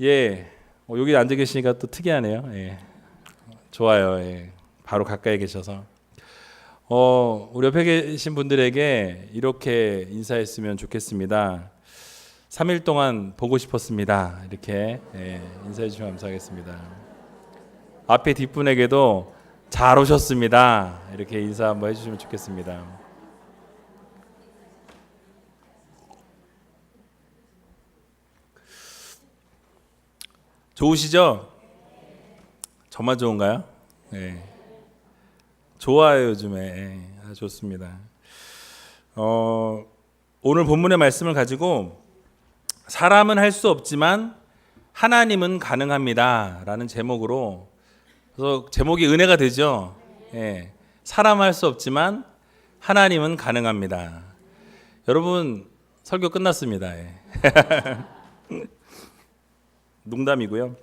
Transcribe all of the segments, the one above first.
예, 여기 앉아 계시니까 또 특이하네요. 예, 좋아요. 예, 바로 가까이 계셔서. 우리 옆에 계신 분들에게 이렇게 인사했으면 좋겠습니다. 3일 동안 보고 싶었습니다. 이렇게 인사해 주시면 감사하겠습니다. 앞에 뒷분에게도 잘 오셨습니다. 이렇게 인사 한번 해주시면 좋겠습니다. 좋으시죠? 저만 좋은가요? 네. 좋아요 요즘에. 좋습니다. 오늘 본문의 말씀을 가지고 사람은 할 수 없지만 하나님은 가능합니다 라는 제목으로, 그래서 제목이 은혜가 되죠. 예. 사람 할 수 없지만 하나님은 가능합니다. 여러분 설교 끝났습니다. 예. 농담이고요.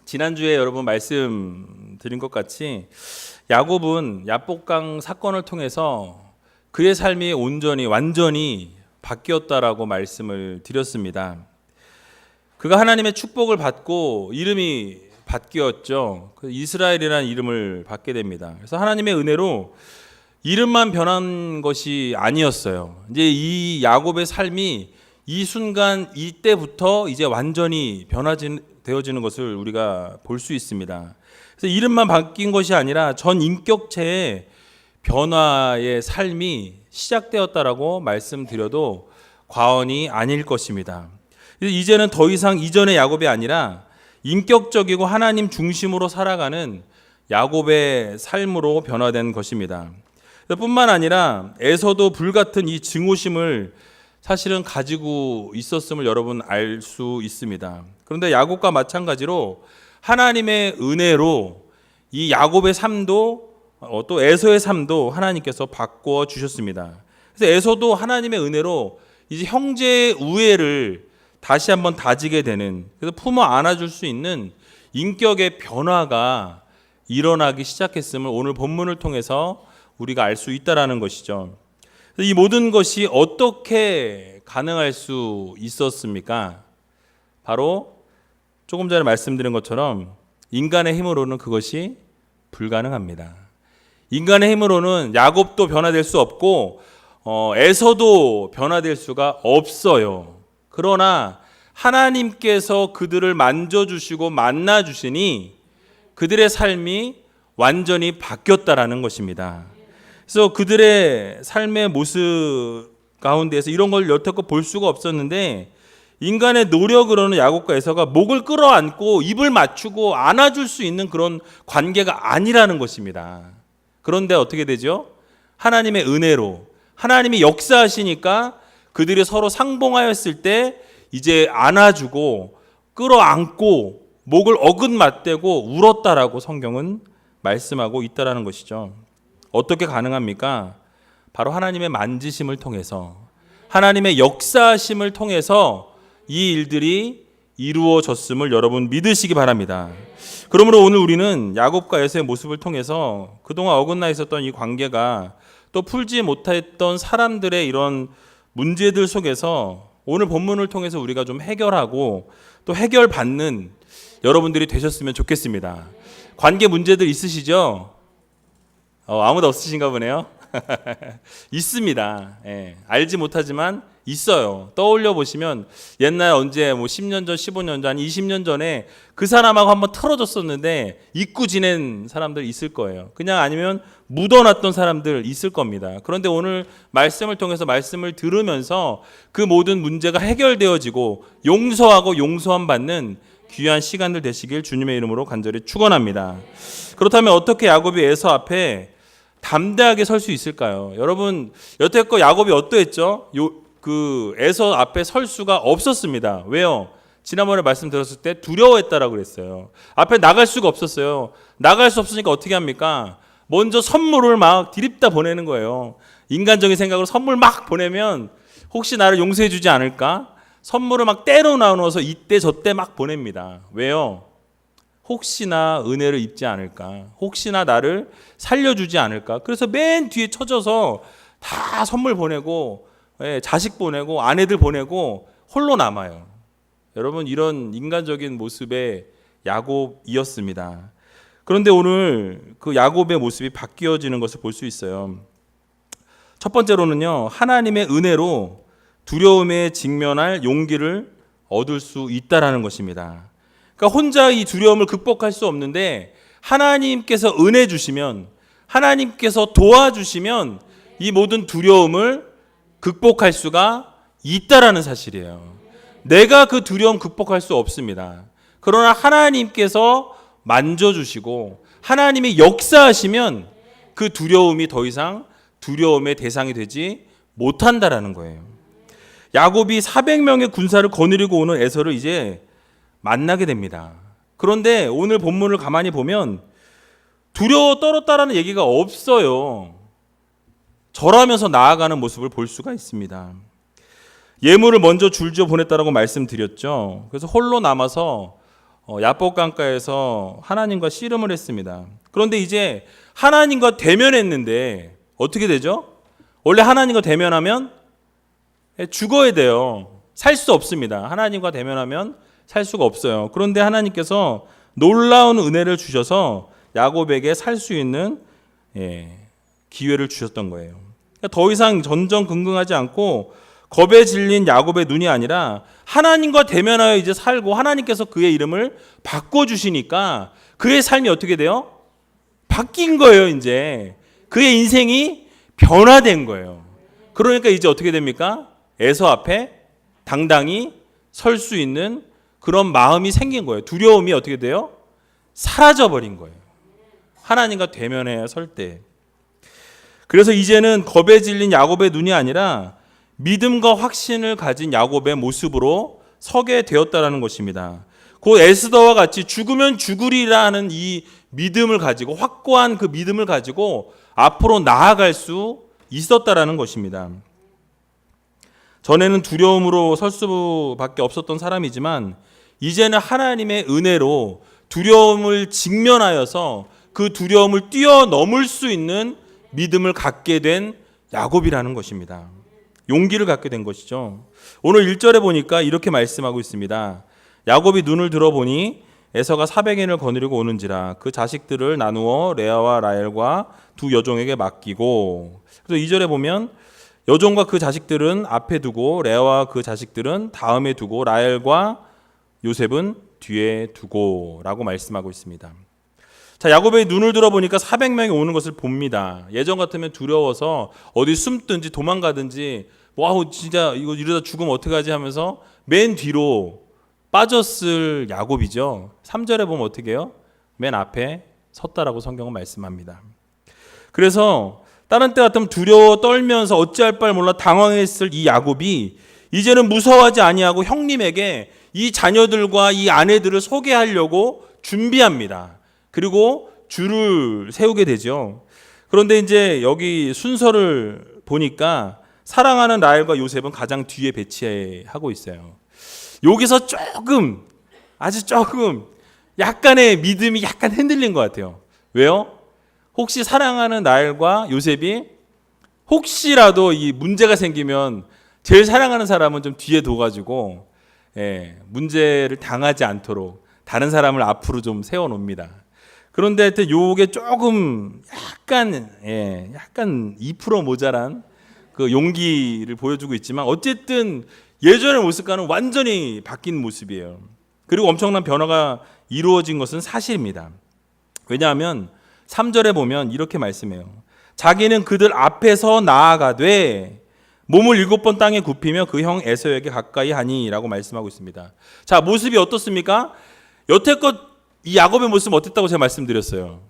지난주에 여러분 말씀드린 것 같이 야곱은 야복강 사건을 통해서 그의 삶이 완전히 바뀌었다라고 말씀을 드렸습니다. 그가 하나님의 축복을 받고 이름이 바뀌었죠. 이스라엘이라는 이름을 받게 됩니다. 그래서 하나님의 은혜로 이름만 변한 것이 아니었어요. 이제 이 야곱의 삶이 이 순간 이때부터 이제 완전히 변화되어지는 것을 우리가 볼 수 있습니다. 그래서 이름만 바뀐 것이 아니라 전 인격체의 변화의 삶이 시작되었다라고 말씀드려도 과언이 아닐 것입니다. 이제는 더 이상 이전의 야곱이 아니라 인격적이고 하나님 중심으로 살아가는 야곱의 삶으로 변화된 것입니다. 뿐만 아니라 에서도 불같은 이 증오심을 사실은 가지고 있었음을 여러분 알 수 있습니다. 그런데 야곱과 마찬가지로 하나님의 은혜로 이 야곱의 삶도 또 에서의 삶도 하나님께서 바꿔 주셨습니다. 그래서 에서도 하나님의 은혜로 이제 형제의 우애를 다시 한번 다지게 되는, 그래서 품어 안아줄 수 있는 인격의 변화가 일어나기 시작했음을 오늘 본문을 통해서 우리가 알 수 있다라는 것이죠. 이 모든 것이 어떻게 가능할 수 있었습니까? 바로 조금 전에 말씀드린 것처럼 인간의 힘으로는 그것이 불가능합니다. 인간의 힘으로는 야곱도 변화될 수 없고 에서도 변화될 수가 없어요. 그러나 하나님께서 그들을 만져주시고 만나주시니 그들의 삶이 완전히 바뀌었다라는 것입니다. 그래서 그들의 삶의 모습 가운데에서 이런 걸 여태껏 볼 수가 없었는데, 인간의 노력으로는 야곱과 에서가 목을 끌어안고 입을 맞추고 안아줄 수 있는 그런 관계가 아니라는 것입니다. 그런데 어떻게 되죠? 하나님의 은혜로 하나님이 역사하시니까 그들이 서로 상봉하였을 때 이제 안아주고 끌어안고 목을 어긋맞대고 울었다라고 성경은 말씀하고 있다라는 것이죠. 어떻게 가능합니까? 바로 하나님의 만지심을 통해서, 하나님의 역사심을 통해서 이 일들이 이루어졌음을 여러분 믿으시기 바랍니다. 그러므로 오늘 우리는 야곱과 에서의 모습을 통해서 그동안 어긋나 있었던 이 관계가, 또 풀지 못했던 사람들의 이런 문제들 속에서 오늘 본문을 통해서 우리가 좀 해결하고 또 해결받는 여러분들이 되셨으면 좋겠습니다. 관계 문제들 있으시죠? 아무도 없으신가 보네요. 있습니다. 예, 알지 못하지만 있어요. 떠올려 보시면 옛날 언제 10년 전, 15년 전, 20년 전에 그 사람하고 한번 틀어졌었는데 잊고 지낸 사람들 있을 거예요. 그냥 아니면 묻어놨던 사람들 있을 겁니다. 그런데 오늘 말씀을 통해서 말씀을 들으면서 그 모든 문제가 해결되어지고 용서하고 용서함 받는 귀한 시간들 되시길 주님의 이름으로 간절히 축원합니다. 그렇다면 어떻게 야곱이 에서 앞에 담대하게 설 수 있을까요? 여러분 여태껏 야곱이 어떠했죠? 에서 앞에 설 수가 없었습니다. 왜요? 지난번에 말씀드렸을 때 두려워했다라고 그랬어요. 앞에 나갈 수가 없었어요. 나갈 수 없으니까 어떻게 합니까? 먼저 선물을 막 디립다 보내는 거예요. 인간적인 생각으로 선물 막 보내면 혹시 나를 용서해 주지 않을까? 선물을 막 때로 나누어서 이때 저때 막 보냅니다. 왜요? 혹시나 은혜를 입지 않을까? 혹시나 나를 살려주지 않을까? 그래서 맨 뒤에 쳐져서 다 선물 보내고, 자식 보내고, 아내들 보내고 홀로 남아요. 여러분 이런 인간적인 모습의 야곱이었습니다. 그런데 오늘 그 야곱의 모습이 바뀌어지는 것을 볼 수 있어요. 첫 번째로는요, 하나님의 은혜로 두려움에 직면할 용기를 얻을 수 있다라는 것입니다. 그러니까 혼자 이 두려움을 극복할 수 없는데 하나님께서 은혜 주시면, 하나님께서 도와주시면 이 모든 두려움을 극복할 수가 있다라는 사실이에요. 내가 그 두려움 극복할 수 없습니다. 그러나 하나님께서 만져주시고 하나님이 역사하시면 그 두려움이 더 이상 두려움의 대상이 되지 못한다라는 거예요. 야곱이 400명의 군사를 거느리고 오는 에서를 이제 만나게 됩니다. 그런데 오늘 본문을 가만히 보면 두려워 떨었다라는 얘기가 없어요. 절하면서 나아가는 모습을 볼 수가 있습니다. 예물을 먼저 줄지어 보냈다라고 말씀드렸죠. 그래서 홀로 남아서 야복 강가에서 하나님과 씨름을 했습니다. 그런데 이제 하나님과 대면했는데 어떻게 되죠? 원래 하나님과 대면하면 죽어야 돼요. 살 수 없습니다. 하나님과 대면하면 살 수가 없어요. 그런데 하나님께서 놀라운 은혜를 주셔서 야곱에게 살 수 있는 기회를 주셨던 거예요. 그러니까 더 이상 전전긍긍하지 않고 겁에 질린 야곱의 눈이 아니라 하나님과 대면하여 이제 살고 하나님께서 그의 이름을 바꿔주시니까 그의 삶이 어떻게 돼요? 바뀐 거예요. 이제 그의 인생이 변화된 거예요. 그러니까 이제 어떻게 됩니까? 에서 앞에 당당히 설 수 있는 그런 마음이 생긴 거예요. 두려움이 어떻게 돼요? 사라져버린 거예요. 하나님과 대면해 설 때. 그래서 이제는 겁에 질린 야곱의 눈이 아니라 믿음과 확신을 가진 야곱의 모습으로 서게 되었다라는 것입니다. 그 에스더와 같이 죽으면 죽으리라는 이 믿음을 가지고 확고한 그 믿음을 가지고 앞으로 나아갈 수 있었다라는 것입니다. 전에는 두려움으로 설 수밖에 없었던 사람이지만 이제는 하나님의 은혜로 두려움을 직면하여서 그 두려움을 뛰어넘을 수 있는 믿음을 갖게 된 야곱이라는 것입니다. 용기를 갖게 된 것이죠. 오늘 1절에 보니까 이렇게 말씀하고 있습니다. 야곱이 눈을 들어보니 에서가 400인을 거느리고 오는지라 그 자식들을 나누어 레아와 라헬과 두 여종에게 맡기고, 그래서 2절에 보면 여종과 그 자식들은 앞에 두고 레아와 그 자식들은 다음에 두고 라헬과 요셉은 뒤에 두고 라고 말씀하고 있습니다. 자, 야곱의 눈을 들어보니까 400명이 오는 것을 봅니다. 예전 같으면 두려워서 어디 숨든지 도망가든지 와우 진짜 이거 이러다 죽으면 어떡하지 하면서 맨 뒤로 빠졌을 야곱이죠. 3절에 보면 어떻게 해요? 맨 앞에 섰다라고 성경은 말씀합니다. 그래서 다른 때 같으면 두려워 떨면서 어찌할 바를 몰라 당황했을 이 야곱이 이제는 무서워하지 아니하고 형님에게 이 자녀들과 이 아내들을 소개하려고 준비합니다. 그리고 줄을 세우게 되죠. 그런데 이제 여기 순서를 보니까 사랑하는 라헬과 요셉은 가장 뒤에 배치하고 있어요. 여기서 조금, 아주 조금 약간의 믿음이 약간 흔들린 것 같아요. 왜요? 혹시 사랑하는 라헬과 요셉이 혹시라도 이 문제가 생기면 제일 사랑하는 사람은 좀 뒤에 둬가지고 문제를 당하지 않도록 다른 사람을 앞으로 좀 세워놓습니다. 그런데 하여튼 요게 조금 약간 2% 모자란 그 용기를 보여주고 있지만 어쨌든 예전의 모습과는 완전히 바뀐 모습이에요. 그리고 엄청난 변화가 이루어진 것은 사실입니다. 왜냐하면 3절에 보면 이렇게 말씀해요. 자기는 그들 앞에서 나아가되 몸을 7번 땅에 굽히며 그 형 에서에게 가까이 하니라고 말씀하고 있습니다. 자, 모습이 어떻습니까? 여태껏 이 야곱의 모습은 어땠다고 제가 말씀드렸어요.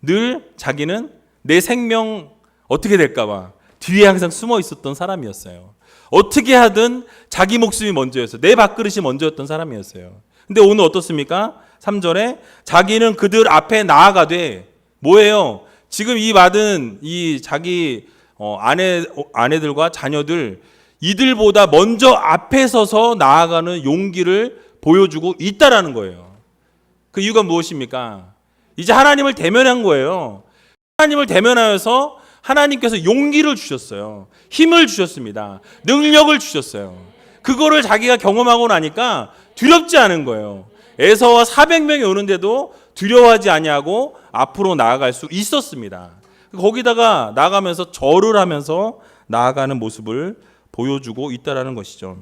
늘 자기는 내 생명 어떻게 될까 봐 뒤에 항상 숨어 있었던 사람이었어요. 어떻게 하든 자기 목숨이 먼저였어요. 내 밥그릇이 먼저였던 사람이었어요. 근데 오늘 어떻습니까? 3절에 자기는 그들 앞에 나아가되 뭐예요? 지금 이 받은 이 자기 아내들과 자녀들 이들보다 먼저 앞에 서서 나아가는 용기를 보여주고 있다라는 거예요. 그 이유가 무엇입니까? 이제 하나님을 대면한 거예요. 하나님을 대면하여서 하나님께서 용기를 주셨어요. 힘을 주셨습니다. 능력을 주셨어요. 그거를 자기가 경험하고 나니까 두렵지 않은 거예요. 에서와 400명이 오는데도 두려워하지 아니하고 앞으로 나아갈 수 있었습니다. 거기다가 나가면서 절을 하면서 나아가는 모습을 보여주고 있다라는 것이죠.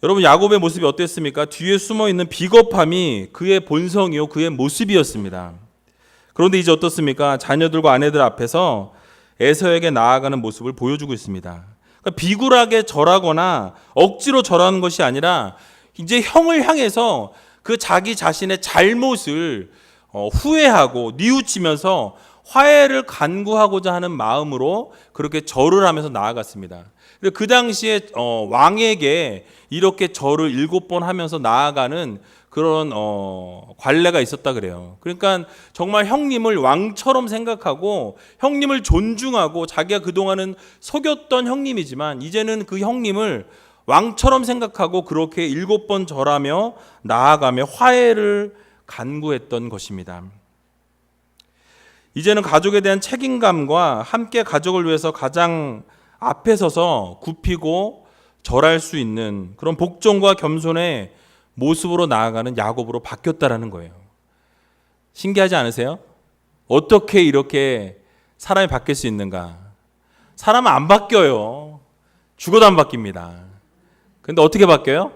여러분, 야곱의 모습이 어땠습니까? 뒤에 숨어있는 비겁함이 그의 본성이요, 그의 모습이었습니다. 그런데 이제 어떻습니까? 자녀들과 아내들 앞에서 에서에게 나아가는 모습을 보여주고 있습니다. 그러니까 비굴하게 절하거나 억지로 절하는 것이 아니라 이제 형을 향해서 그 자기 자신의 잘못을 후회하고 뉘우치면서 화해를 간구하고자 하는 마음으로 그렇게 절을 하면서 나아갔습니다. 그 당시에 왕에게 이렇게 절을 7번 하면서 나아가는 그런 관례가 있었다 그래요. 그러니까 정말 형님을 왕처럼 생각하고 형님을 존중하고 자기가 그동안은 속였던 형님이지만 이제는 그 형님을 왕처럼 생각하고 그렇게 7번 절하며 나아가며 화해를 간구했던 것입니다. 이제는 가족에 대한 책임감과 함께 가족을 위해서 가장 앞에 서서 굽히고 절할 수 있는 그런 복종과 겸손의 모습으로 나아가는 야곱으로 바뀌었다라는 거예요. 신기하지 않으세요? 어떻게 이렇게 사람이 바뀔 수 있는가? 사람은 안 바뀌어요. 죽어도 안 바뀝니다. 근데 어떻게 바뀌어요?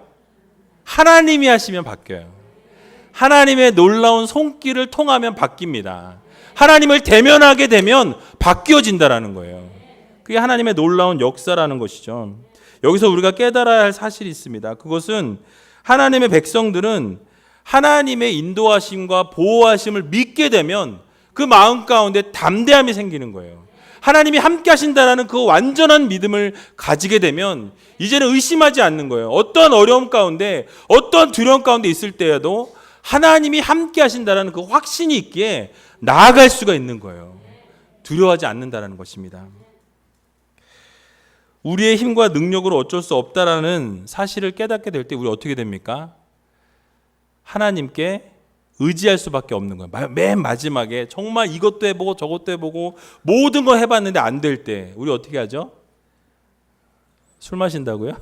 하나님이 하시면 바뀌어요. 하나님의 놀라운 손길을 통하면 바뀝니다. 하나님을 대면하게 되면 바뀌어진다라는 거예요. 그게 하나님의 놀라운 역사라는 것이죠. 여기서 우리가 깨달아야 할 사실이 있습니다. 그것은 하나님의 백성들은 하나님의 인도하심과 보호하심을 믿게 되면 그 마음 가운데 담대함이 생기는 거예요. 하나님이 함께 하신다라는 그 완전한 믿음을 가지게 되면 이제는 의심하지 않는 거예요. 어떤 어려움 가운데, 어떤 두려움 가운데 있을 때에도 하나님이 함께 하신다라는 그 확신이 있기에 나아갈 수가 있는 거예요. 두려워하지 않는다라는 것입니다. 우리의 힘과 능력으로 어쩔 수 없다라는 사실을 깨닫게 될 때 우리 어떻게 됩니까? 하나님께 의지할 수밖에 없는 거예요. 맨 마지막에 정말 이것도 해보고 저것도 해보고 모든 거 해봤는데 안 될 때 우리 어떻게 하죠? 술 마신다고요?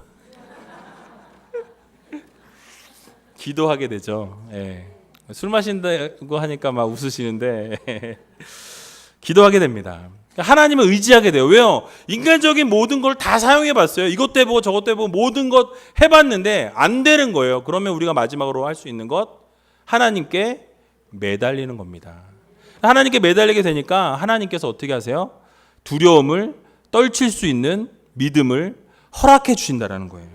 기도하게 되죠. 예. 술 마신다고 하니까 막 웃으시는데 기도하게 됩니다. 하나님을 의지하게 돼요. 왜요? 인간적인 모든 걸 다 사용해 봤어요. 이것도 해보고 저것도 해보고 모든 것 해봤는데 안 되는 거예요. 그러면 우리가 마지막으로 할 수 있는 것, 하나님께 매달리는 겁니다. 하나님께 매달리게 되니까 하나님께서 어떻게 하세요? 두려움을 떨칠 수 있는 믿음을 허락해 주신다라는 거예요.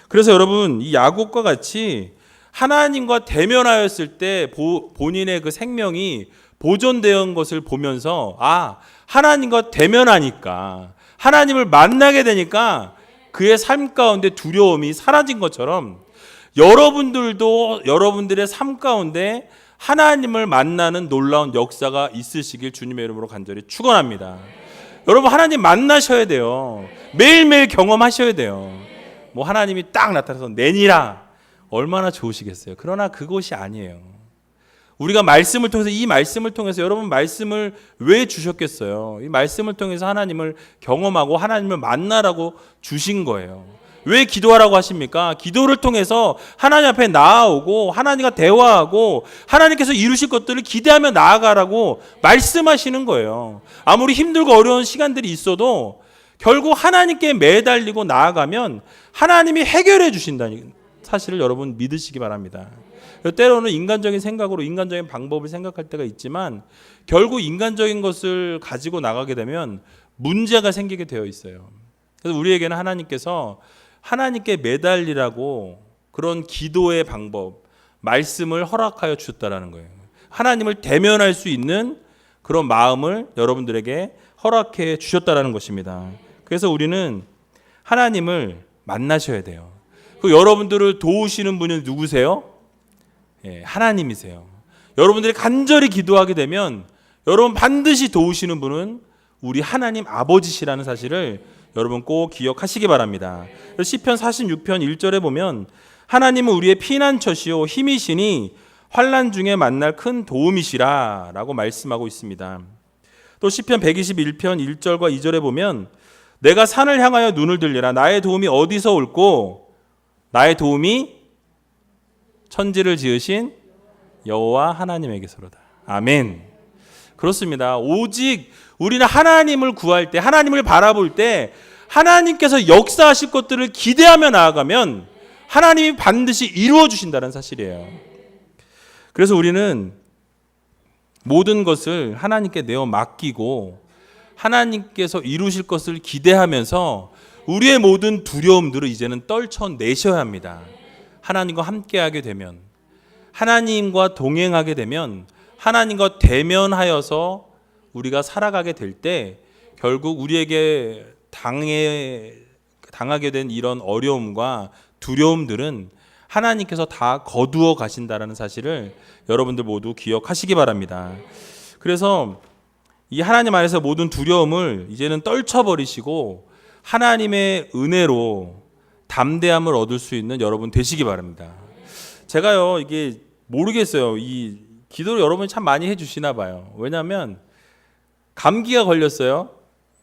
그래서 여러분, 이 야곱과 같이 하나님과 대면하였을 때 본인의 그 생명이 보존되는 것을 보면서 하나님과 대면하니까 하나님을 만나게 되니까 그의 삶 가운데 두려움이 사라진 것처럼 여러분들도 여러분들의 삶 가운데 하나님을 만나는 놀라운 역사가 있으시길 주님의 이름으로 간절히 축원합니다. 여러분, 하나님 만나셔야 돼요. 매일매일 경험하셔야 돼요. 뭐 하나님이 딱 나타나서 내니라 얼마나 좋으시겠어요. 그러나 그것이 아니에요. 우리가 말씀을 통해서, 이 말씀을 통해서 여러분 말씀을 왜 주셨겠어요? 이 말씀을 통해서 하나님을 경험하고 하나님을 만나라고 주신 거예요. 왜 기도하라고 하십니까? 기도를 통해서 하나님 앞에 나아오고 하나님과 대화하고 하나님께서 이루실 것들을 기대하며 나아가라고 말씀하시는 거예요. 아무리 힘들고 어려운 시간들이 있어도 결국 하나님께 매달리고 나아가면 하나님이 해결해 주신다는 사실을 여러분 믿으시기 바랍니다. 때로는 인간적인 생각으로 인간적인 방법을 생각할 때가 있지만 결국 인간적인 것을 가지고 나가게 되면 문제가 생기게 되어 있어요. 그래서 우리에게는 하나님께서 하나님께 매달리라고 그런 기도의 방법, 말씀을 허락하여 주셨다라는 거예요. 하나님을 대면할 수 있는 그런 마음을 여러분들에게 허락해 주셨다라는 것입니다. 그래서 우리는 하나님을 만나셔야 돼요. 그 여러분들을 도우시는 분이 누구세요? 하나님이세요. 여러분들이 간절히 기도하게 되면 여러분 반드시 도우시는 분은 우리 하나님 아버지시라는 사실을 여러분 꼭 기억하시기 바랍니다. 시편 46편 1절에 보면 하나님은 우리의 피난처시요 힘이시니 환난 중에 만날 큰 도움이시라 라고 말씀하고 있습니다. 또 시편 121편 1절과 2절에 보면 내가 산을 향하여 눈을 들리라. 나의 도움이 어디서 올꼬? 나의 도움이 천지를 지으신 여호와 하나님에게서로다. 아멘. 그렇습니다. 오직 우리는 하나님을 구할 때, 하나님을 바라볼 때 하나님께서 역사하실 것들을 기대하며 나아가면 하나님이 반드시 이루어 주신다는 사실이에요. 그래서 우리는 모든 것을 하나님께 내어 맡기고 하나님께서 이루실 것을 기대하면서 우리의 모든 두려움들을 이제는 떨쳐내셔야 합니다. 하나님과 함께하게 되면, 하나님과 동행하게 되면, 하나님과 대면하여서 우리가 살아가게 될 때 결국 우리에게 당하게 된 이런 어려움과 두려움들은 하나님께서 다 거두어 가신다는 사실을 여러분들 모두 기억하시기 바랍니다. 그래서 이 하나님 안에서 모든 두려움을 이제는 떨쳐버리시고 하나님의 은혜로 담대함을 얻을 수 있는 여러분 되시기 바랍니다. 제가요, 이게 모르겠어요. 이 기도를 여러분이 참 많이 해주시나 봐요. 왜냐하면 감기가 걸렸어요.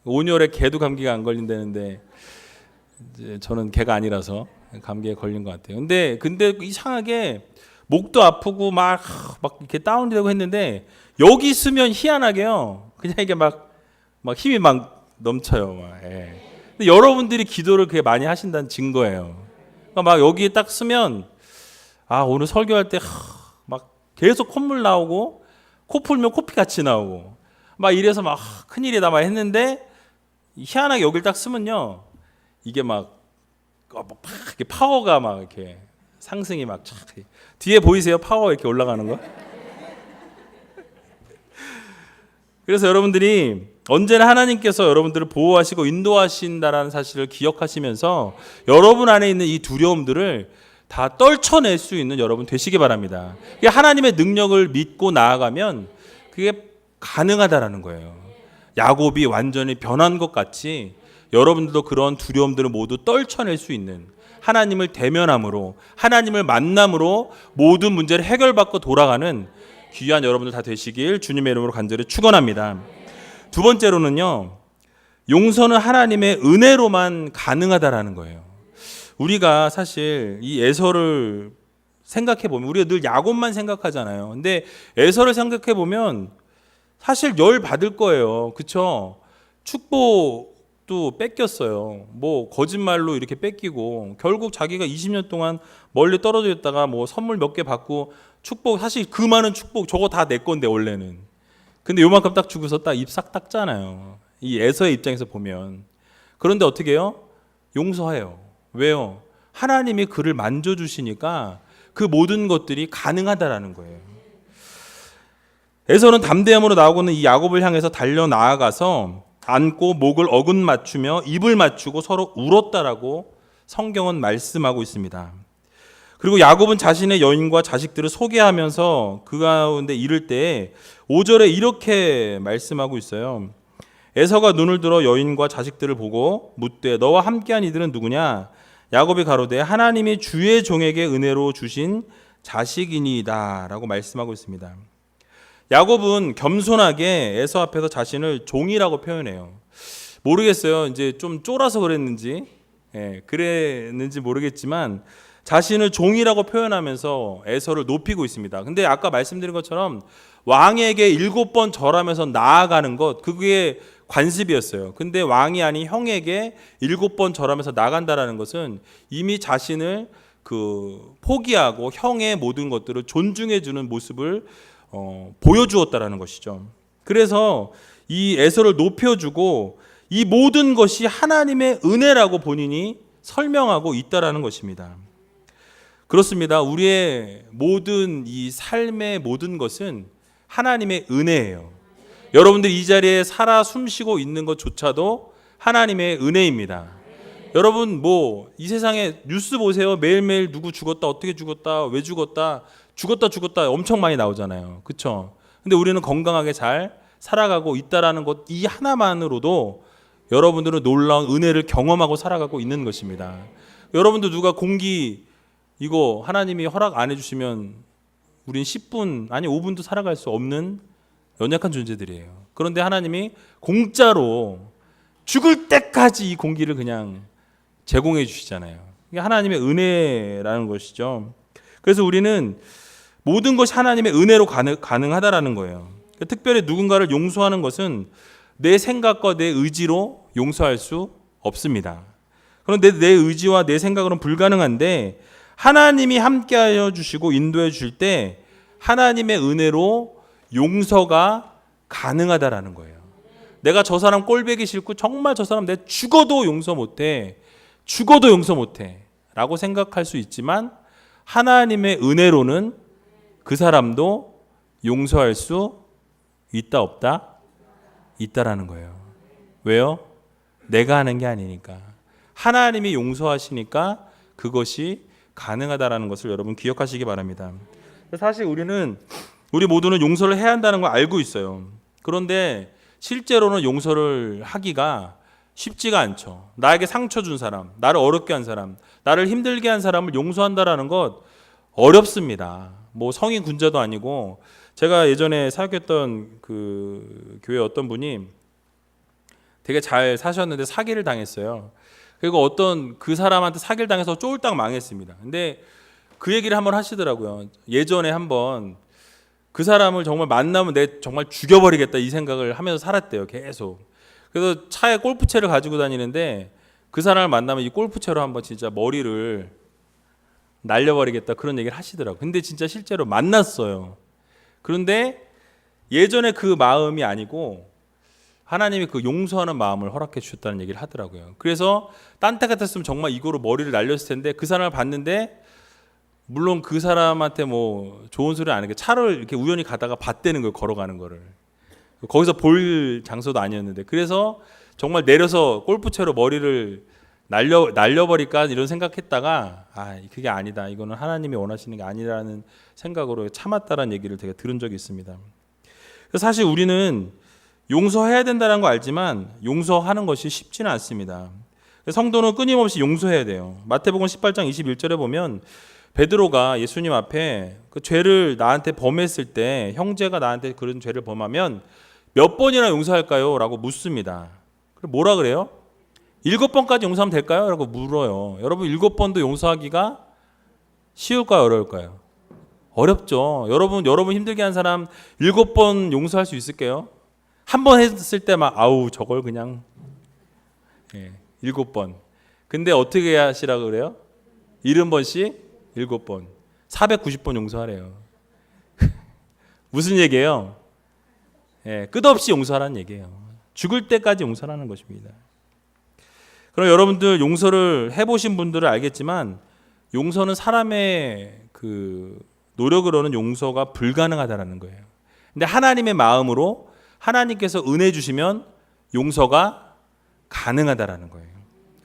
온열에 개도 감기가 안 걸린다는데 저는 개가 아니라서 감기에 걸린 것 같아요. 근데 이상하게 목도 아프고 막 이렇게 다운되고 했는데 여기 있으면 희한하게요. 그냥 이게 막 힘이 막 넘쳐요. 예. 근데 여러분들이 기도를 그렇게 많이 하신다는 증거예요. 그러니까 막 여기에 딱 쓰면 오늘 설교할 때 막 계속 콧물 나오고 코 풀면 코피 같이 나오고 막 이래서 막 큰일이다 막 했는데 희한하게 여기를 딱 쓰면요. 이게 막 이렇게 파워가 막 이렇게 상승이 막 뒤에 보이세요? 파워 이렇게 올라가는 거? 그래서 여러분들이 언제나 하나님께서 여러분들을 보호하시고 인도하신다라는 사실을 기억하시면서 여러분 안에 있는 이 두려움들을 다 떨쳐낼 수 있는 여러분 되시기 바랍니다. 하나님의 능력을 믿고 나아가면 그게 가능하다라는 거예요. 야곱이 완전히 변한 것 같이 여러분들도 그런 두려움들을 모두 떨쳐낼 수 있는 하나님을 대면함으로 하나님을 만남으로 모든 문제를 해결받고 돌아가는 귀한 여러분들 다 되시길 주님의 이름으로 간절히 축원합니다. 두 번째로는요, 용서는 하나님의 은혜로만 가능하다라는 거예요. 우리가 사실 이 에서를 생각해 보면 우리가 늘 야곱만 생각하잖아요. 근데 에서를 생각해 보면 사실 열 받을 거예요. 그렇죠? 축복도 뺏겼어요. 거짓말로 이렇게 뺏기고 결국 자기가 20년 동안 멀리 떨어져 있다가 선물 몇 개 받고 축복, 사실 그 많은 축복 저거 다 내 건데 원래는. 근데 요만큼 딱 주고서 딱 입 싹 닦잖아요. 이 에서의 입장에서 보면. 그런데 어떻게 해요? 용서해요. 왜요? 하나님이 그를 만져주시니까 그 모든 것들이 가능하다라는 거예요. 에서는 담대함으로 나오고는 이 야곱을 향해서 달려나아가서 안고 목을 어긋맞추며 입을 맞추고 서로 울었다라고 성경은 말씀하고 있습니다. 그리고 야곱은 자신의 여인과 자식들을 소개하면서 그 가운데 이를 때 5절에 이렇게 말씀하고 있어요. 에서가 눈을 들어 여인과 자식들을 보고 묻되 너와 함께한 이들은 누구냐? 야곱이 가로되 하나님이 주의 종에게 은혜로 주신 자식이니이다 라고 말씀하고 있습니다. 야곱은 겸손하게 에서 앞에서 자신을 종이라고 표현해요. 모르겠어요. 이제 좀 쫄아서 그랬는지 모르겠지만 자신을 종이라고 표현하면서 에서를 높이고 있습니다. 근데 아까 말씀드린 것처럼 왕에게 7번 절하면서 나아가는 것, 그게 관습이었어요. 근데 왕이 아닌 형에게 7번 절하면서 나간다라는 것은 이미 자신을 포기하고 형의 모든 것들을 존중해 주는 모습을 보여주었다라는 것이죠. 그래서 이 에서를 높여주고 이 모든 것이 하나님의 은혜라고 본인이 설명하고 있다라는 것입니다. 그렇습니다. 우리의 모든 이 삶의 모든 것은 하나님의 은혜예요. 여러분들 이 자리에 살아 숨쉬고 있는 것조차도 하나님의 은혜입니다. 여러분 이 세상에 뉴스 보세요. 매일매일 누구 죽었다, 어떻게 죽었다, 왜 죽었다, 죽었다 엄청 많이 나오잖아요. 그렇죠? 근데 우리는 건강하게 잘 살아가고 있다라는 것, 이 하나만으로도 여러분들은 놀라운 은혜를 경험하고 살아가고 있는 것입니다. 여러분들 누가 공기 이거 하나님이 허락 안 해주시면 우린 10분 아니 5분도 살아갈 수 없는 연약한 존재들이에요. 그런데 하나님이 공짜로 죽을 때까지 이 공기를 그냥 제공해 주시잖아요. 이게 하나님의 은혜라는 것이죠. 그래서 우리는 모든 것이 하나님의 은혜로 가능하다라는 거예요. 특별히 누군가를 용서하는 것은 내 생각과 내 의지로 용서할 수 없습니다. 그런데 내 의지와 내 생각으로는 불가능한데 하나님이 함께하여 주시고 인도해 주실 때 하나님의 은혜로 용서가 가능하다라는 거예요. 내가 저 사람 꼴보기 싫고 정말 저 사람 내 죽어도 용서 못해 라고 생각할 수 있지만 하나님의 은혜로는 그 사람도 용서할 수 있다 없다? 있다라는 거예요. 왜요? 내가 하는 게 아니니까. 하나님이 용서하시니까 그것이 가능하다라는 것을 여러분 기억하시기 바랍니다. 사실 우리 모두는 용서를 해야 한다는 걸 알고 있어요. 그런데 실제로는 용서를 하기가 쉽지가 않죠. 나에게 상처 준 사람, 나를 어렵게 한 사람, 나를 힘들게 한 사람을 용서한다라는 것 어렵습니다. 뭐 성인 군자도 아니고 제가 예전에 사역했던 그 교회 어떤 분이 되게 잘 사셨는데 사기를 당했어요. 그리고 어떤 그 사람한테 사기를 당해서 쫄딱 망했습니다. 근데 그 얘기를 한번 하시더라고요. 예전에 한번 그 사람을 정말 만나면 내 정말 죽여버리겠다 이 생각을 하면서 살았대요. 계속. 그래서 차에 골프채를 가지고 다니는데 그 사람을 만나면 이 골프채로 한번 진짜 머리를 날려버리겠다 그런 얘기를 하시더라고요. 근데 진짜 실제로 만났어요. 그런데 예전에 그 마음이 아니고 하나님이 그 용서하는 마음을 허락해 주셨다는 얘기를 하더라고요. 그래서 딴 때 같았으면 정말 이거로 머리를 날렸을 텐데 그 사람을 봤는데 물론 그 사람한테 뭐 좋은 소리 안 하게 차를 이렇게 우연히 가다가 봤다는 거예요. 걸어가는 거를. 거기서 볼 장소도 아니었는데 그래서 정말 내려서 골프채로 머리를 날려버릴까 이런 생각했다가 그게 아니다. 이거는 하나님이 원하시는 게 아니라는 생각으로 참았다라는 얘기를 제가 들은 적이 있습니다. 사실 우리는 용서해야 된다는 거 알지만 용서하는 것이 쉽지는 않습니다. 성도는 끊임없이 용서해야 돼요. 마태복음 18장 21절에 보면 베드로가 예수님 앞에 그 죄를 나한테 범했을 때 형제가 나한테 그런 죄를 범하면 몇 번이나 용서할까요? 라고 묻습니다. 뭐라 그래요? 7번까지 용서하면 될까요? 라고 물어요. 여러분 7번도 용서하기가 쉬울까요? 어려울까요? 어렵죠. 여러분 힘들게 한 사람 7번 용서할 수 있을게요? 한 번 했을 때 막 저걸 그냥 7번. 근데 어떻게 하시라고 그래요? 70번씩 7번. 490번 용서하래요. 무슨 얘기예요? 끝없이 용서하라는 얘기예요. 죽을 때까지 용서하라는 것입니다. 그럼 여러분들 용서를 해보신 분들은 알겠지만 용서는 사람의 그 노력으로는 용서가 불가능하다는 거예요. 근데 하나님의 마음으로 하나님께서 은혜 주시면 용서가 가능하다라는 거예요.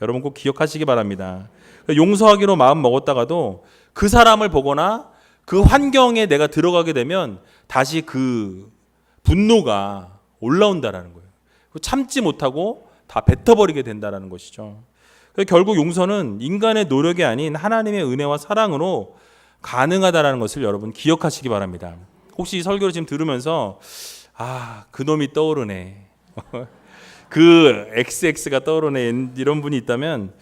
여러분 꼭 기억하시기 바랍니다. 용서하기로 마음 먹었다가도 그 사람을 보거나 그 환경에 내가 들어가게 되면 다시 그 분노가 올라온다라는 거예요. 참지 못하고 다 뱉어버리게 된다라는 것이죠. 결국 용서는 인간의 노력이 아닌 하나님의 은혜와 사랑으로 가능하다라는 것을 여러분 기억하시기 바랍니다. 혹시 이 설교를 지금 들으면서 그놈이 떠오르네. 그 XX가 떠오르네 이런 분이 있다면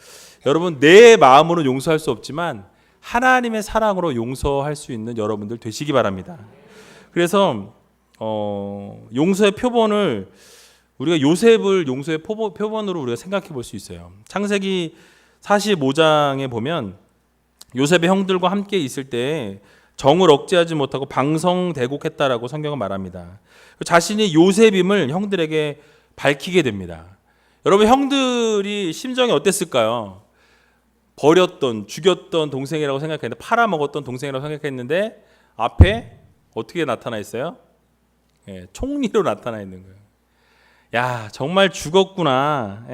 여러분 내 마음으로 용서할 수 없지만 하나님의 사랑으로 용서할 수 있는 여러분들 되시기 바랍니다. 그래서 용서의 표본을 우리가 요셉을 용서의 표본으로 우리가 생각해 볼 수 있어요. 창세기 45장에 보면 요셉의 형들과 함께 있을 때 정을 억제하지 못하고 방성대곡했다라고 성경은 말합니다. 자신이 요셉임을 형들에게 밝히게 됩니다. 여러분 형들이 심정이 어땠을까요? 버렸던 죽였던 동생이라고 생각했는데 팔아먹었던 동생이라고 생각했는데 앞에 어떻게 나타나 있어요? 총리로 나타나 있는 거예요. 야 정말 죽었구나.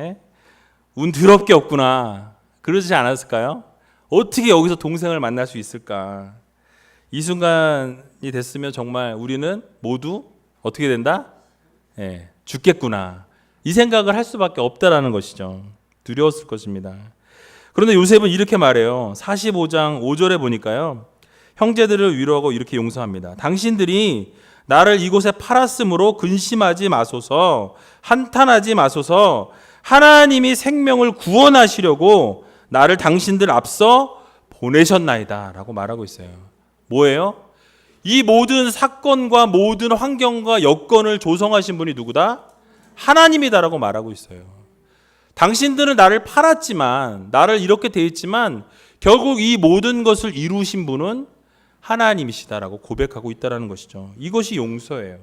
운 더럽게 없구나. 그러지 않았을까요? 어떻게 여기서 동생을 만날 수 있을까? 이 순간이 됐으면 정말 우리는 모두 어떻게 된다? 죽겠구나. 이 생각을 할 수밖에 없다라는 것이죠. 두려웠을 것입니다. 그런데 요셉은 이렇게 말해요. 45장 5절에 보니까요. 형제들을 위로하고 이렇게 용서합니다. 당신들이 나를 이곳에 팔았으므로 근심하지 마소서, 한탄하지 마소서. 하나님이 생명을 구원하시려고 나를 당신들 앞서 보내셨나이다 라고 말하고 있어요. 뭐예요? 이 모든 사건과 모든 환경과 여건을 조성하신 분이 누구다? 하나님이다라고 말하고 있어요. 당신들은 나를 팔았지만, 나를 이렇게 대했지만 결국 이 모든 것을 이루신 분은 하나님이시다라고 고백하고 있다는 것이죠. 이것이 용서예요.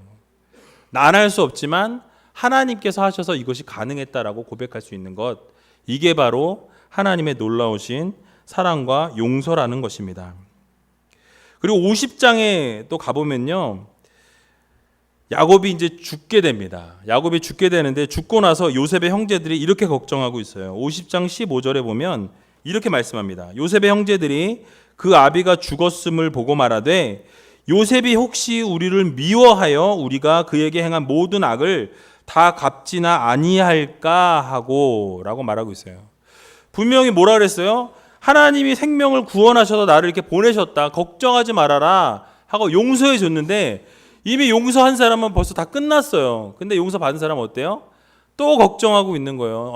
난 할 수 없지만 하나님께서 하셔서 이것이 가능했다라고 고백할 수 있는 것, 이게 바로 하나님의 놀라우신 사랑과 용서라는 것입니다. 그리고 50장에 또 가보면요, 야곱이 이제 죽게 됩니다. 야곱이 죽게 되는데 죽고 나서 요셉의 형제들이 이렇게 걱정하고 있어요. 50장 15절에 보면 이렇게 말씀합니다. 요셉의 형제들이 그 아비가 죽었음을 보고 말하되 요셉이 혹시 우리를 미워하여 우리가 그에게 행한 모든 악을 다 갚지나 아니할까 하고 라고 말하고 있어요. 분명히 뭐라 그랬어요? 하나님이 생명을 구원하셔서 나를 이렇게 보내셨다, 걱정하지 말아라 하고 용서해 줬는데 이미 용서한 사람은 벌써 다 끝났어요. 근데 용서 받은 사람은 어때요? 또 걱정하고 있는 거예요.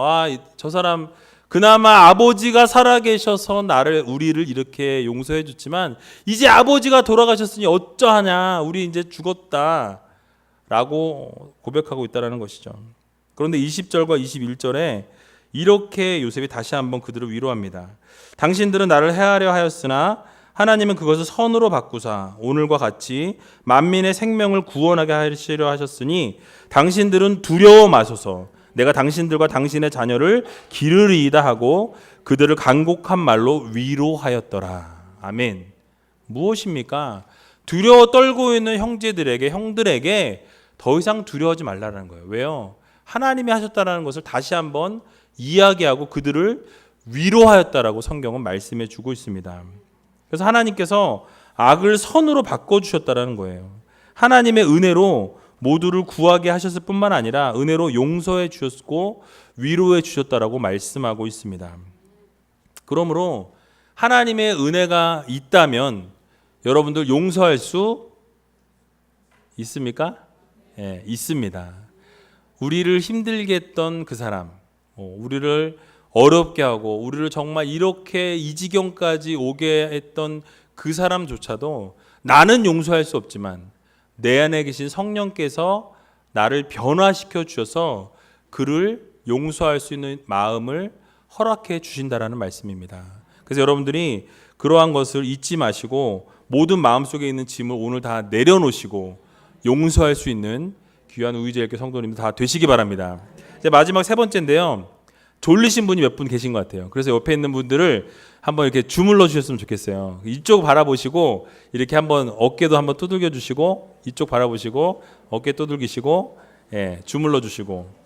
저 사람 그나마 아버지가 살아계셔서 우리를 이렇게 용서해 줬지만 이제 아버지가 돌아가셨으니 어쩌하냐, 우리 이제 죽었다 라고 고백하고 있다는 것이죠. 그런데 20절과 21절에 이렇게 요셉이 다시 한번 그들을 위로합니다. 당신들은 나를 해하려 하였으나 하나님은 그것을 선으로 바꾸사 오늘과 같이 만민의 생명을 구원하게 하시려 하셨으니 당신들은 두려워 마소서. 내가 당신들과 당신의 자녀를 기르리이다 하고 그들을 간곡한 말로 위로하였더라. 아멘. 무엇입니까? 두려워 떨고 있는 형들에게 더 이상 두려워하지 말라는 거예요. 왜요? 하나님이 하셨다는 것을 다시 한번 이야기하고 그들을 위로하였다라고 성경은 말씀해 주고 있습니다. 그래서 하나님께서 악을 선으로 바꿔주셨다는 거예요. 하나님의 은혜로 모두를 구하게 하셨을 뿐만 아니라 은혜로 용서해 주셨고 위로해 주셨다라고 말씀하고 있습니다. 그러므로 하나님의 은혜가 있다면 여러분들 용서할 수 있습니까? 예, 있습니다. 우리를 힘들게 했던 그 사람, 우리를 어렵게 하고 우리를 정말 이렇게 이 지경까지 오게 했던 그 사람조차도 나는 용서할 수 없지만 내 안에 계신 성령께서 나를 변화시켜 주셔서 그를 용서할 수 있는 마음을 허락해 주신다라는 말씀입니다. 그래서 여러분들이 그러한 것을 잊지 마시고 모든 마음속에 있는 짐을 오늘 다 내려놓으시고 용서할 수 있는 귀한 우리제일교회 성도님들 다 되시기 바랍니다. 이제 마지막 세 번째인데요. 졸리신 분이 몇 분 계신 것 같아요. 그래서 옆에 있는 분들을 한번 이렇게 주물러 주셨으면 좋겠어요. 이쪽 바라보시고 이렇게 한번 어깨도 한번 두들겨 주시고 이쪽 바라보시고 어깨 두들기시고 주물러 주시고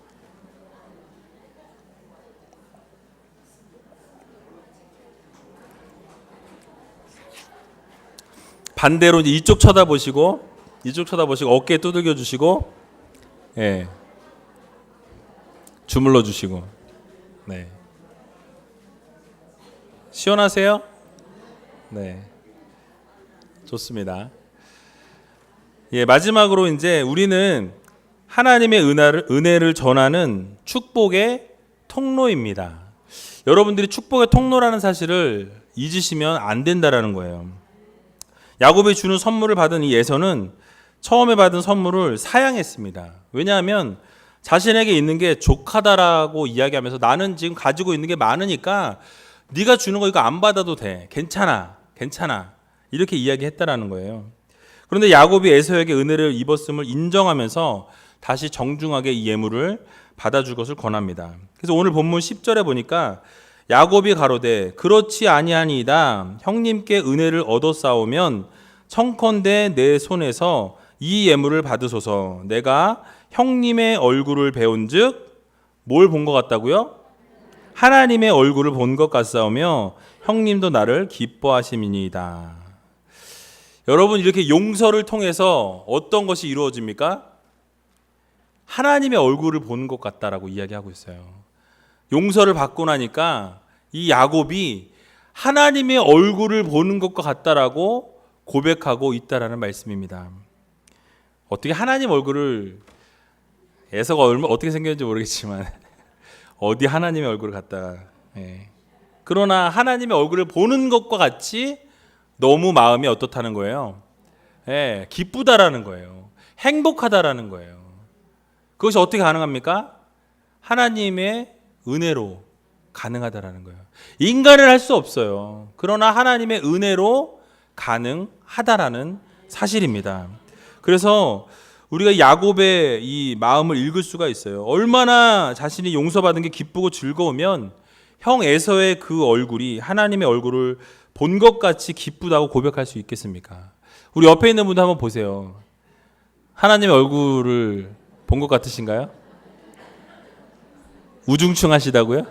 반대로 이쪽 쳐다보시고 어깨 두들겨 주시고 주물러 주시고 네. 시원하세요? 네. 좋습니다. 마지막으로 이제 우리는 하나님의 은혜를 전하는 축복의 통로입니다. 여러분들이 축복의 통로라는 사실을 잊으시면 안 된다라는 거예요. 야곱이 주는 선물을 받은 이 에서는 처음에 받은 선물을 사양했습니다. 왜냐하면 자신에게 있는 게 족하다라고 이야기하면서 나는 지금 가지고 있는 게 많으니까 네가 주는 거 이거 안 받아도 돼. 괜찮아. 이렇게 이야기했다라는 거예요. 그런데 야곱이 에서에게 은혜를 입었음을 인정하면서 다시 정중하게 이 예물을 받아줄 것을 권합니다. 그래서 오늘 본문 10절에 보니까 야곱이 가로되 그렇지 아니하니이다. 형님께 은혜를 얻어싸우면 청컨대 내 손에서 이 예물을 받으소서. 내가 형님의 얼굴을 배운즉 뭘 본 것 같다고요? 하나님의 얼굴을 본 것 같사오며 형님도 나를 기뻐하심이니이다. 여러분, 이렇게 용서를 통해서 어떤 것이 이루어집니까? 하나님의 얼굴을 보는 것 같다라고 이야기하고 있어요. 용서를 받고 나니까 이 야곱이 하나님의 얼굴을 보는 것과 같다라고 고백하고 있다라는 말씀입니다. 어떻게 하나님 얼굴을, 에서가 어떻게 생겼는지 모르겠지만 어디 하나님의 얼굴을 갖다가. 예. 그러나 하나님의 얼굴을 보는 것과 같이 너무 마음이 어떻다는 거예요? 예, 기쁘다라는 거예요. 행복하다라는 거예요. 그것이 어떻게 가능합니까? 하나님의 은혜로 가능하다라는 거예요. 인간은 할 수 없어요. 그러나 하나님의 은혜로 가능하다라는 사실입니다. 그래서 우리가 야곱의 이 마음을 읽을 수가 있어요. 얼마나 자신이 용서받은 게 기쁘고 즐거우면 형 에서의 그 얼굴이 하나님의 얼굴을 본 것 같이 기쁘다고 고백할 수 있겠습니까? 우리 옆에 있는 분도 한번 보세요. 하나님의 얼굴을 본 것 같으신가요? 우중충하시다고요?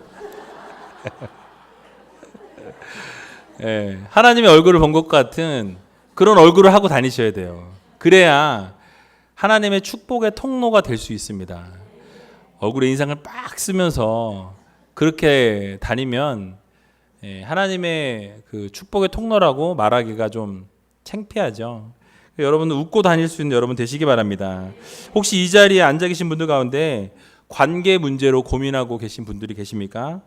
예, 하나님의 얼굴을 본 것 같은 그런 얼굴을 하고 다니셔야 돼요. 그래야 하나님의 축복의 통로가 될 수 있습니다. 얼굴에 인상을 빡 쓰면서 그렇게 다니면 하나님의 그 축복의 통로라고 말하기가 좀 창피하죠. 여러분 웃고 다닐 수 있는 여러분 되시기 바랍니다. 혹시 이 자리에 앉아 계신 분들 가운데 관계 문제로 고민하고 계신 분들이 계십니까?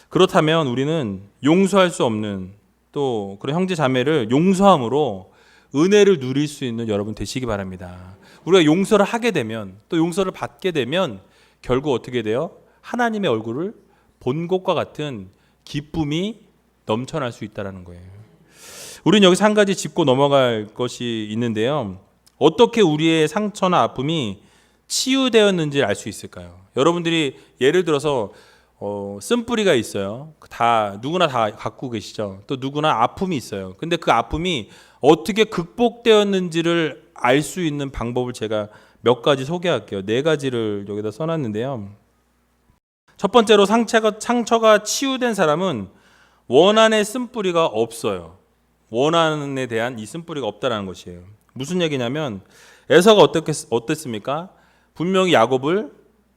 그렇다면 우리는 용서할 수 없는 또 그런 형제 자매를 용서함으로 은혜를 누릴 수 있는 여러분 되시기 바랍니다. 우리가 용서를 하게 되면 또 용서를 받게 되면 결국 어떻게 돼요? 하나님의 얼굴을 본 것과 같은 기쁨이 넘쳐날 수 있다는 거예요. 우리는 여기서 한 가지 짚고 넘어갈 것이 있는데요. 어떻게 우리의 상처나 아픔이 치유되었는지 알 수 있을까요? 여러분들이 예를 들어서 쓴뿌리가 있어요. 누구나 다 갖고 계시죠. 또 누구나 아픔이 있어요. 근데 그 아픔이 어떻게 극복되었는지를 알 수 있는 방법을 제가 몇 가지 소개할게요. 4가지를 여기다 써놨는데요. 첫 번째로 상처가 치유된 사람은 원한의 쓴뿌리가 없어요. 원한에 대한 이 쓴뿌리가 없다라는 것이에요. 무슨 얘기냐면 에서가 어땠습니까? 분명히 야곱을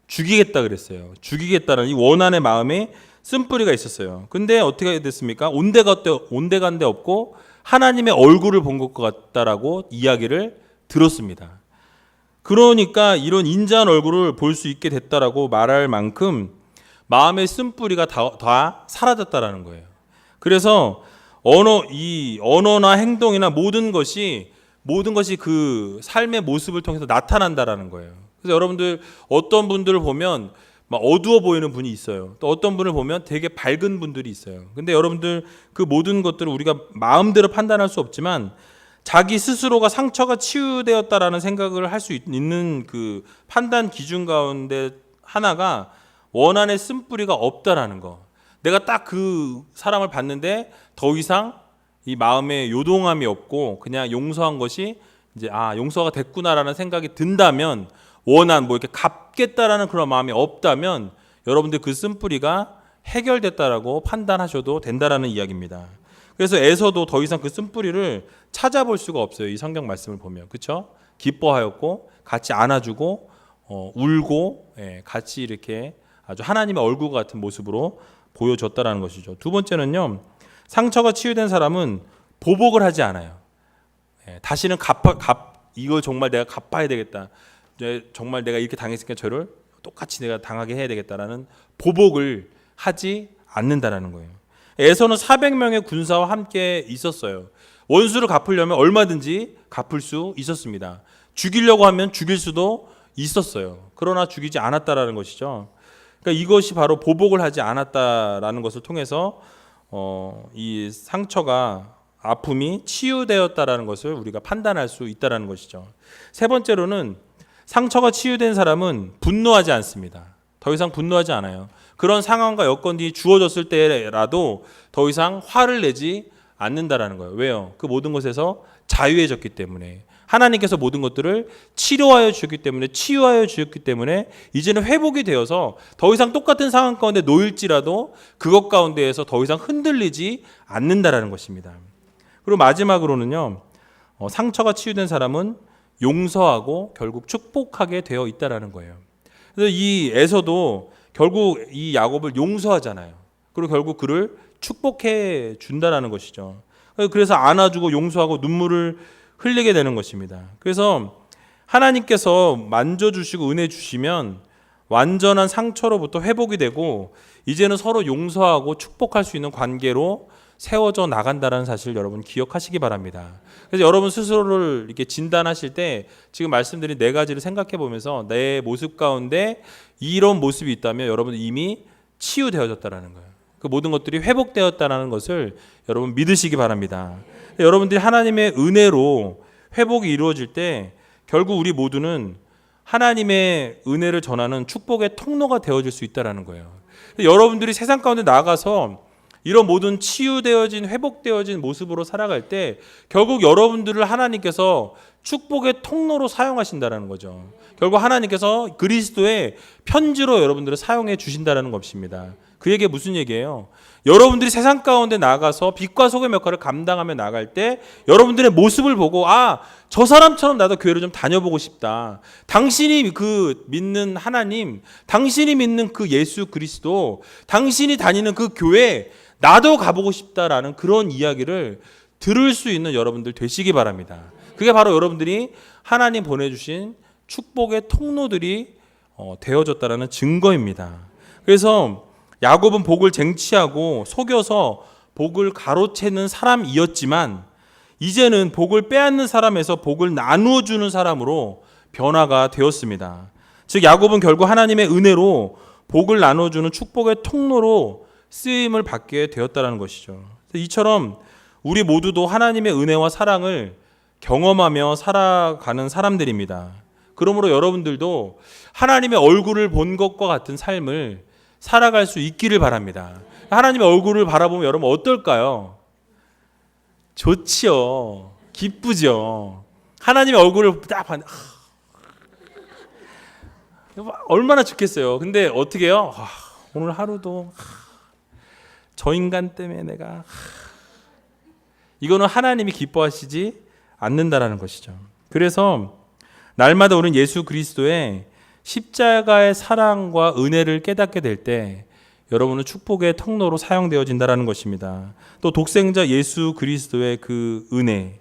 죽이겠다 그랬어요. 죽이겠다는 이 원한의 마음에 쓴뿌리가 있었어요. 근데 어떻게 됐습니까? 온데간데 없고 하나님의 얼굴을 본 것 같다라고 이야기를 들었습니다. 그러니까 이런 인자한 얼굴을 볼 수 있게 됐다라고 말할 만큼 마음의 쓴뿌리가 다 사라졌다라는 거예요. 그래서 언어나 행동이나 모든 것이 그 삶의 모습을 통해서 나타난다라는 거예요. 그래서 여러분들 어떤 분들을 보면 막 어두워 보이는 분이 있어요. 또 어떤 분을 보면 되게 밝은 분들이 있어요. 근데 여러분들 그 모든 것들을 우리가 마음대로 판단할 수 없지만 자기 스스로가 상처가 치유되었다라는 생각을 할 수 있는 그 판단 기준 가운데 하나가 원한의 쓴뿌리가 없다라는 거. 내가 딱 그 사람을 봤는데 더 이상 이 마음에 요동함이 없고 그냥 용서한 것이 이제 용서가 됐구나라는 생각이 든다면 이렇게 갚겠다라는 그런 마음이 없다면 여러분들 그 쓴뿌리가 해결됐다라고 판단하셔도 된다라는 이야기입니다. 그래서 에서도 더 이상 그 쓴뿌리를 찾아볼 수가 없어요. 이 성경 말씀을 보면. 그렇죠? 기뻐하였고 같이 안아주고 울고 같이 이렇게 아주 하나님의 얼굴 같은 모습으로 보여줬다라는 것이죠. 두 번째는요. 상처가 치유된 사람은 보복을 하지 않아요. 다시는 이걸 정말 내가 갚아야 되겠다. 정말 내가 이렇게 당했으니까 저를 똑같이 내가 당하게 해야 되겠다라는 보복을 하지 않는다라는 거예요. 에서는 400명의 군사와 함께 있었어요. 원수를 갚으려면 얼마든지 갚을 수 있었습니다. 죽이려고 하면 죽일 수도 있었어요. 그러나 죽이지 않았다라는 것이죠. 그러니까 이것이 바로 보복을 하지 않았다라는 것을 통해서 이 상처가 아픔이 치유되었다라는 것을 우리가 판단할 수 있다라는 것이죠. 세 번째로는 상처가 치유된 사람은 분노하지 않습니다. 더 이상 분노하지 않아요. 그런 상황과 여건이 주어졌을 때라도 더 이상 화를 내지 않는다라는 거예요. 왜요? 그 모든 것에서 자유해졌기 때문에 하나님께서 모든 것들을 치료하여 주셨기 때문에 치유하여 주셨기 때문에 이제는 회복이 되어서 더 이상 똑같은 상황 가운데 놓일지라도 그것 가운데에서 더 이상 흔들리지 않는다라는 것입니다. 그리고 마지막으로는요. 상처가 치유된 사람은 용서하고 결국 축복하게 되어 있다라는 거예요. 그래서 이 에서도 결국 이 야곱을 용서하잖아요. 그리고 결국 그를 축복해 준다라는 것이죠. 그래서 안아주고 용서하고 눈물을 흘리게 되는 것입니다. 그래서 하나님께서 만져주시고 은혜 주시면 완전한 상처로부터 회복이 되고 이제는 서로 용서하고 축복할 수 있는 관계로 세워져 나간다는 사실 여러분 기억하시기 바랍니다. 그래서 여러분 스스로를 이렇게 진단하실 때 지금 말씀드린 네 가지를 생각해 보면서 내 모습 가운데 이런 모습이 있다면 여러분 이미 치유되어졌다라는 거예요. 그 모든 것들이 회복되었다는 것을 여러분 믿으시기 바랍니다. 여러분들이 하나님의 은혜로 회복이 이루어질 때 결국 우리 모두는 하나님의 은혜를 전하는 축복의 통로가 되어질 수 있다는 거예요. 여러분들이 세상 가운데 나아가서 이런 모든 치유되어진 회복되어진 모습으로 살아갈 때 결국 여러분들을 하나님께서 축복의 통로로 사용하신다는 거죠. 결국 하나님께서 그리스도의 편지로 여러분들을 사용해 주신다는 것입니다. 그 얘기가 무슨 얘기예요? 여러분들이 세상 가운데 나가서 빛과 소금의 역할을 감당하며 나갈 때 여러분들의 모습을 보고 저 사람처럼 나도 교회를 좀 다녀보고 싶다. 당신이 그 믿는 하나님, 당신이 믿는 그 예수 그리스도, 당신이 다니는 그 교회 나도 가보고 싶다라는 그런 이야기를 들을 수 있는 여러분들 되시기 바랍니다. 그게 바로 여러분들이 하나님 보내주신 축복의 통로들이 되어졌다는 증거입니다. 그래서 야곱은 복을 쟁취하고 속여서 복을 가로채는 사람이었지만 이제는 복을 빼앗는 사람에서 복을 나누어 주는 사람으로 변화가 되었습니다. 즉 야곱은 결국 하나님의 은혜로 복을 나눠주는 축복의 통로로 쓰임을 받게 되었다는 것이죠. 이처럼 우리 모두도 하나님의 은혜와 사랑을 경험하며 살아가는 사람들입니다. 그러므로 여러분들도 하나님의 얼굴을 본 것과 같은 삶을 살아갈 수 있기를 바랍니다. 하나님의 얼굴을 바라보면 여러분 어떨까요? 좋지요. 기쁘죠. 하나님의 얼굴을 딱 봤는데 얼마나 좋겠어요. 근데 어떻게 해요? 오늘 하루도 저 인간 때문에 내가 이거는 하나님이 기뻐하시지 않는다라는 것이죠. 그래서 날마다 우리는 예수 그리스도의 십자가의 사랑과 은혜를 깨닫게 될 때 여러분은 축복의 통로로 사용되어진다라는 것입니다. 또 독생자 예수 그리스도의 그 은혜,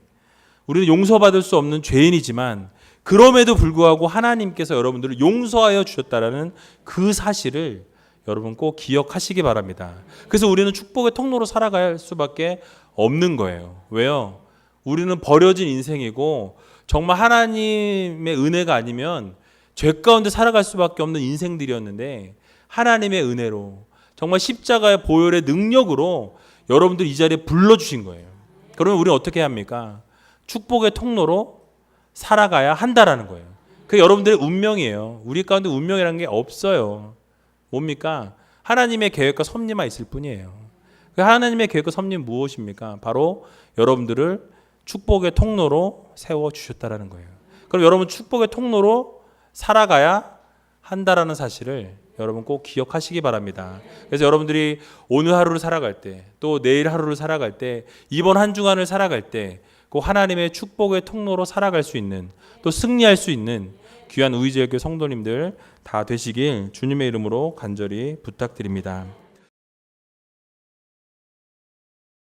우리는 용서받을 수 없는 죄인이지만 그럼에도 불구하고 하나님께서 여러분들을 용서하여 주셨다라는 그 사실을 여러분 꼭 기억하시기 바랍니다. 그래서 우리는 축복의 통로로 살아갈 수밖에 없는 거예요. 왜요? 우리는 버려진 인생이고 정말 하나님의 은혜가 아니면 죄 가운데 살아갈 수밖에 없는 인생들이었는데 하나님의 은혜로 정말 십자가의 보혈의 능력으로 여러분들 이 자리에 불러주신 거예요. 그러면 우리는 어떻게 해야 합니까? 축복의 통로로 살아가야 한다라는 거예요. 그게 여러분들의 운명이에요. 우리 가운데 운명이라는 게 없어요. 뭡니까? 하나님의 계획과 섭리만 있을 뿐이에요. 그 하나님의 계획과 섭리는 무엇입니까? 바로 여러분들을 축복의 통로로 세워주셨다라는 거예요. 그럼 여러분 축복의 통로로 살아가야 한다라는 사실을 여러분 꼭 기억하시기 바랍니다. 그래서 여러분들이 오늘 하루를 살아갈 때, 또 내일 하루를 살아갈 때, 이번 한 주간을 살아갈 때 꼭 하나님의 축복의 통로로 살아갈 수 있는, 또 승리할 수 있는 귀한 우이제일교회 성도님들 다 되시길 주님의 이름으로 간절히 부탁드립니다.